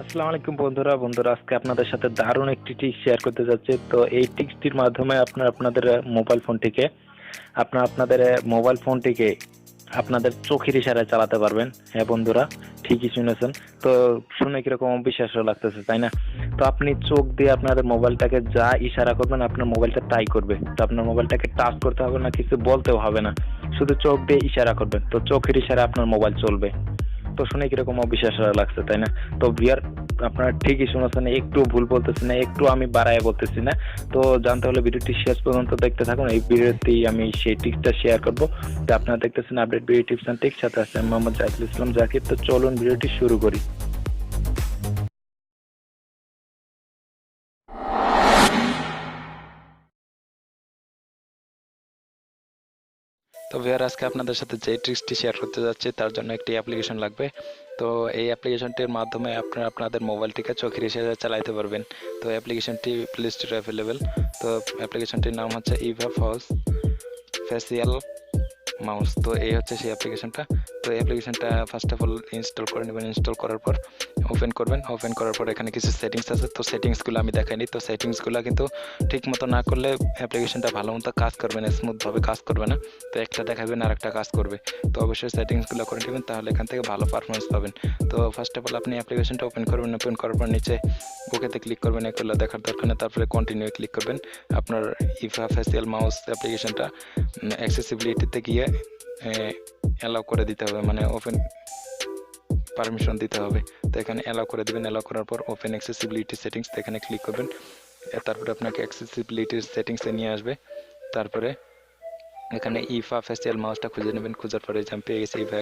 আসসালামু আলাইকুম বন্ধুরা আজকে আপনাদের সাথে দারুণ একটি ট্রিক শেয়ার করতে যাচ্ছি। তো এই ট্রিকসটির মাধ্যমে আপনাদের মোবাইল ফোনটিকে আপনাদের মোবাইল ফোনটিকে আপনাদের চোখের ইশারায় চালাতে পারবেন। হ্যাঁ বন্ধুরা, ঠিকই শুনেছেন। তো শুনে কিরকম অবিশ্বাস্য লাগতেছে, তাই না? তো আপনি চোখ দিয়ে আপনাদের মোবাইলটাকে যা ইশারা করবেন আপনার মোবাইলটা তাই করবে। তো আপনার মোবাইলটাকে টাচ করতে হবে না, কিছু বলতেও হবে না, শুধু চোখ দিয়ে ইশারা করবেন। তো চোখের ইশারায় আপনার মোবাইল চলবে। তো শুনে কিরকম অবিশ্বাস্য লাগছে, তাই না? তো ভিউয়ার, আপনারা ঠিকই শুনেছেন, একটু ভুল বলতেছি না, একটু আমি বাড়ায় বলতেছি না। তো জানতে হলে ভিডিওটি শেষ পর্যন্ত দেখতে থাকুন। এই ভিডিওতেই আমি সেই টিপসটা শেয়ার করব। তো আপনারা দেখতেছেন update video tips and tricks, সাথে আছে মোহাম্মদ জাহিদুল ইসলাম জাকির। তো চলুন ভিডিওটি শুরু করি। তো ভিউয়ার, আজকে আপনাদের সাথে যে ট্রিক্সটি শেয়ার করতে যাচ্ছি তার জন্য একটি অ্যাপ্লিকেশন লাগবে। তো এই অ্যাপ্লিকেশনটির মাধ্যমে আপনারা আপনাদের মোবাইলটিকে চোখের ইশারায় চালাতে পারবেন। তো অ্যাপ্লিকেশনটি প্লে স্টোরে অ্যাভেলেবেল। তো অ্যাপ্লিকেশনটির নাম হচ্ছে ইভা ফেসিয়াল মাউস। তো এই হচ্ছে সেই অ্যাপ্লিকেশনটা। তো এই অ্যাপ্লিকেশনটা ফার্স্ট অফ অল ইনস্টল করে নেবেন। ইনস্টল করার পর ওপেন করবেন। ওপেন করার পর এখানে কিছু সেটিংস আছে। তো সেটিংসগুলো আমি দেখাইনি। তো সেটিংসগুলো কিন্তু ঠিক মতো না করলে অ্যাপ্লিকেশনটা ভালো মতো কাজ করবে না, স্মুথভাবে কাজ করবে না। তো একটা দেখাবেন আর একটা কাজ করবে। তো অবশ্যই সেটিংসগুলো করে নেবেন, তাহলে এখান থেকে ভালো পারফরমেন্স পাবেন। তো ফার্স্ট অফ অল আপনি অ্যাপ্লিকেশনটা ওপেন করবেন। ওপেন করার পর নিচে ওকেতে ক্লিক করবেন। এগুলো দেখার দরকার নেই। তারপরে কন্টিনিউ ক্লিক করবেন। আপনার ইভা ফেসিয়াল মাউস অ্যাপ্লিকেশনটা অ্যাক্সেসিবিলিটিতে গিয়ে অ্যালাউ করে দিতে হবে, মানে ওপেন পারমিশন দিতে হবে। তো এখানে অ্যালাউ করে দেবেন। অ্যালাউ করার পর ওপেন অ্যাক্সেসিবিলিটি সেটিংস, এখানে ক্লিক করবেন। তারপরে আপনাকে অ্যাক্সেসিবিলিটির সেটিংসে নিয়ে আসবে। তারপরে এখানে ইভা ফেসিয়াল মাউসটা খুঁজে নেবেন। খোঁজার পরে আমি পেয়ে গেছি ইভা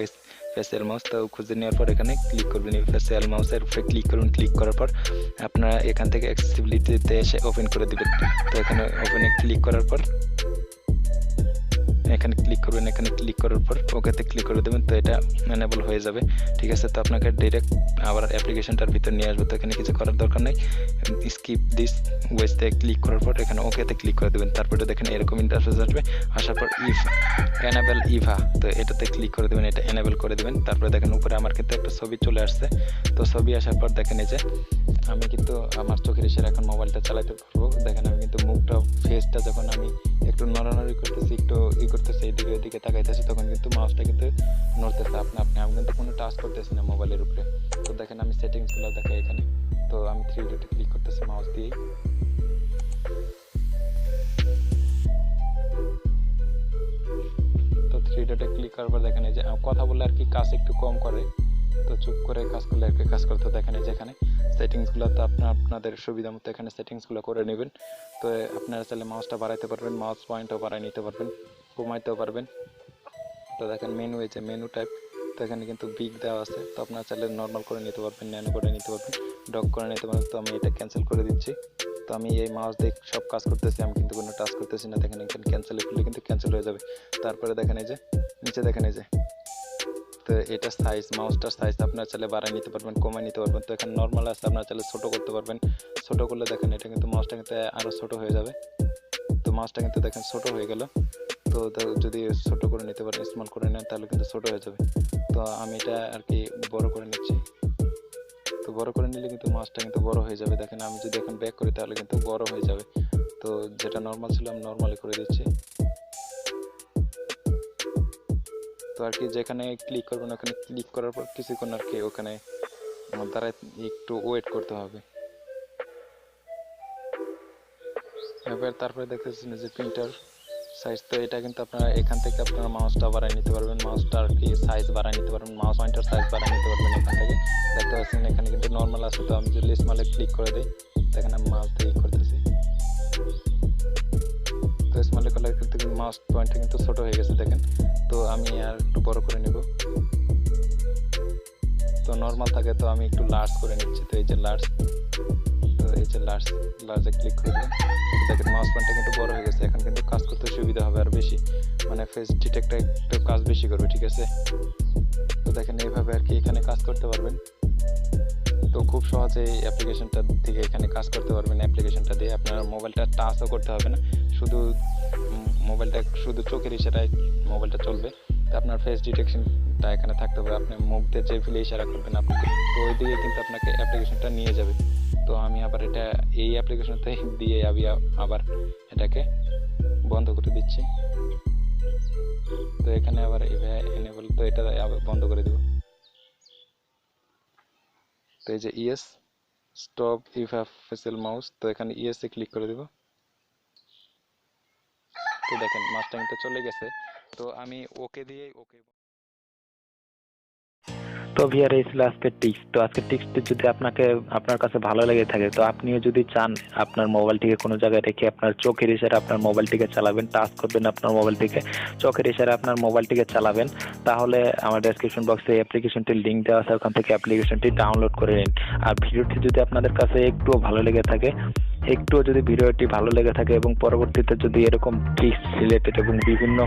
ফেসিয়াল মাউস। তো খুঁজে নেওয়ার পর এখানে ক্লিক করবেন। ইভা ফেসিয়াল মাউসের উপরে ক্লিক করুন। ক্লিক করার পর আপনারা এখান থেকে অ্যাক্সেসিবিলিটিতে এসে ওপেন করে দেবেন। তো এখানে ওপেনে ক্লিক করার পর এখানে ক্লিক করবেন। এখানে ক্লিক করার পর ওকেতে ক্লিক করে দেবেন। তো এটা এনেবল হয়ে যাবে, ঠিক আছে। তো আপনাকে ডিরেক্ট আবার অ্যাপ্লিকেশনটার ভিতর নিয়ে আসবে। তো এখানে কিছু করার দরকার নেই। স্কিপ দিস ওয়েতে ক্লিক করার পর এখানে ওকেতে ক্লিক করে দেবেন। তারপরে দেখেন এরকম ইন্টারফেস আসবে। আসার পর এনেবল ইভা, তো এটাতে ক্লিক করে দেবেন। এটা এনেবল করে দেবেন। তারপরে দেখেন উপরে আমার কিন্তু একটা ছবি চলে আসছে। তো ছবি আসার পর দেখেন এই যে আমি কিন্তু আমার চোখের ইশারায় এখন মোবাইলটা চালাতে পারবো। দেখেন আমি কিন্তু মুখটা, ফেসটা যখন আমি একটু নড়ানড়ি করতেছি, একটু করতেছি, এদিকে ওদিকে তাকাইতেছি, তখন কিন্তু মাউসটা কিন্তু নড়তেছে আপনি আমি কিন্তু কোনো টাচ করতেছি না মোবাইলের উপরে। তো দেখেন আমি সেটিংসগুলো দেখাই এখানে। তো আমি 3 ডটে ক্লিক করতেছি মাউস দিয়ে। তো 3 ডটে ক্লিক করার পর দেখেন এই যে কথা বললে আর কি কাজ একটু কম করে, তো চুপ করে কাজ করলে আর কি কাজ করতে। দেখেন এই যে এখানে সেটিংসগুলো, তো আপনাদের সুবিধা মতো এখানে সেটিংসগুলো করে নেবেন। তো আপনারা চাইলে মাউসটা বাড়াইতে পারবেন, মাউস পয়েন্টও বাড়াই নিতে পারবেন, কমাইতেও পারবেন। তো দেখেন মেনু, এই যে মেনু টাইপ, তো এখানে কিন্তু বিগ দেওয়া আছে। তো আপনারা চাইলে নর্মাল করে নিতে পারবেন, ন্যানো করে নিতে পারবেন, ডক করে নিতে পারবেন। তো আমি এটা ক্যান্সেল করে দিচ্ছি। তো আমি এই মাউস দিয়ে সব কাজ করতেছি, আমি কিন্তু কোনো টাচ করতেছি না। দেখেন এখানে ক্যান্সেল করলে কিন্তু ক্যান্সেল হয়ে যাবে। তারপরে দেখেন এই যে নিচে দেখেন এই যে, তো এটা সাইজ, মাউসটার সাইজ আপনারা চাইলে বাড়াই নিতে পারবেন, কমাই নিতে পারবেন। তো এখানে নর্মাল আছে, আপনারা চাইলে ছোটো করতে পারবেন। ছোটো করলে দেখেন এটা কিন্তু মাউসটা কিন্তু আরও ছোটো হয়ে যাবে। তো মাউসটা কিন্তু দেখেন ছোটো হয়ে গেল। তো যদি ছোট করে নিতে পারেন, স্মল করে নেন, তাহলে কিন্তু ছোট হয়ে যাবে। তো আমি এটা আর কি বড় করে নিচ্ছি। তো বড় করে নিলে কিন্তু মাছটা কিন্তু বড় হয়ে যাবে। দেখেন আমি যদি এখন ব্যাক করি তাহলে কিন্তু বড় হয়ে যাবে। তো যেটা নর্মাল ছিল আমি নর্মালি করে দিচ্ছি। তো আর কি যেখানে ক্লিক করবেন ওখানে ক্লিক করার পর কিছুক্ষণ আর কি ওখানে আমার দ্বারা একটু ওয়েট করতে হবে। এবার তারপরে দেখতেছেন যে প্রিন্টার সাইজ, তো এটা কিন্তু আপনারা এখান থেকে আপনারা মাউসটা বাড়াই নিতে পারবেন, মাউসটার কি সাইজ বাড়াই নিতে পারবেন, মাউস পয়েন্টার সাইজ বাড়াই নিতে পারবেন। এখান থেকে দেখতে পাচ্ছেন এখানে কিন্তু নর্মাল আছে। তো আমি যদি স্মলে ক্লিক করে দিই, দেখেন আমি মাউস দিয়ে করতেছি। তো স্মলে করলে কিন্তু মাউস পয়েন্টটা কিন্তু ছোট হয়ে গেছে দেখেন। তো আমি আর একটু বড় করে নিব। তো নর্মাল থাকে, তো আমি একটু লার্জ করে নিচ্ছি। তো এই যে লার্জ, তো এই যে লার্জে ক্লিক করে দিলাম। দেখেন মাউস পয়েন্টটা কিন্তু বড় হয়ে গেছে। এখন কিন্তু কাজ করতে সুবিধা হবে আর বেশি, মানে ফেস ডিটেক্টটা একটু কাজ বেশি করবে, ঠিক আছে। তো দেখেন এইভাবে আর কি এখানে কাজ করতে পারবেন। তো খুব সহজে এই অ্যাপ্লিকেশনটা থেকে এখানে কাজ করতে পারবেন। অ্যাপ্লিকেশনটা দিয়ে আপনার মোবাইলটা টাচও করতে হবে না, শুধু মোবাইলটা শুধু চোখের ইশারায় মোবাইলটা চলবে। তো আপনার ফেস ডিটেকশন অপশনটা এখানে থাকতে হবে। আপনি মুখ দিয়ে যে ফিলে ইশারা করবেন আপনাকে, তো ওই দিকে কিন্তু আপনাকে অ্যাপ্লিকেশনটা নিয়ে যাবে। তো আমি আবার এটা এই অ্যাপ্লিকেশনতে দিয়ে আমি আবার এটাকে বন্ধ করে দিচ্ছি। তো এখানে আবার এইভাবে এনেবল, তো এটা আবার বন্ধ করে দেব। তো এই যে yes stop if have facial mouse, তো এখানে ইয়েস এ ক্লিক করে দেব। তো দেখেন মাস্টারিংটা চলে গেছে। তো আমি ওকে দিয়ে ওকে। তো ভিআর এই ছিল আজকের টিপস। তো আজকের টিপসটি যদি আপনার কাছে ভালো লেগে থাকে, তো আপনিও যদি চান আপনার মোবাইলটিকে কোনো জায়গায় রেখে আপনার চোখের ইশারায় আপনার মোবাইলটিকে চালাবেন, টাচ করবেন আপনার মোবাইলটিকে, চোখের ইশারায় আপনার মোবাইলটিকে চালাবেন, তাহলে আমার ডেসক্রিপশন বক্সে অ্যাপ্লিকেশনটির লিঙ্ক দেওয়া আছে, ওখান থেকে অ্যাপ্লিকেশনটি ডাউনলোড করে নিন। আর ভিডিওটি যদি আপনাদের কাছে একটুও ভালো লেগে থাকে, যদি ভিডিওটি ভালো লেগে থাকে এবং পরবর্তীতে যদি এরকম টিপস রিলেটেড এবং বিভিন্ন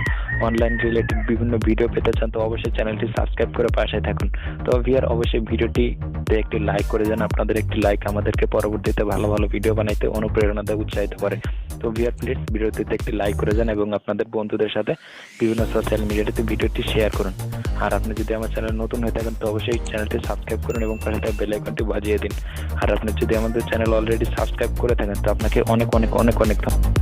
অনলাইন রিলেটেড বিভিন্ন ভিডিও পেতে চান, তো অবশ্যই চ্যানেলটি সাবস্ক্রাইব করে পাশে থাকুন। তো ভিউয়ার অবশ্যই ভিডিওটিতে একটি লাইক করে যান। আপনাদের একটি লাইক আমাদেরকে পরবর্তীতে ভালো ভালো ভিডিও বানাইতে অনুপ্রেরণা দেয়, উৎসাহিত করে। তো ভিউয়ার প্লিজ ভিডিওটিতে একটি লাইক করে যান এবং আপনাদের বন্ধুদের সাথে বিভিন্ন সোশ্যাল মিডিয়াতে ভিডিওটি শেয়ার করুন। আর আপনি যদি আমার চ্যানেল নতুন হয়ে থাকেন, তো অবশ্যই চ্যানেলটি সাবস্ক্রাইব করুন এবং পাশে থাকা বেল আইকনটি বাজিয়ে দিন। আর আপনি যদি আমাদের চ্যানেল অলরেডি সাবস্ক্রাইব করে থাকেন, তো আপনাকে অনেক অনেক অনেক অনেক ধন্যবাদ।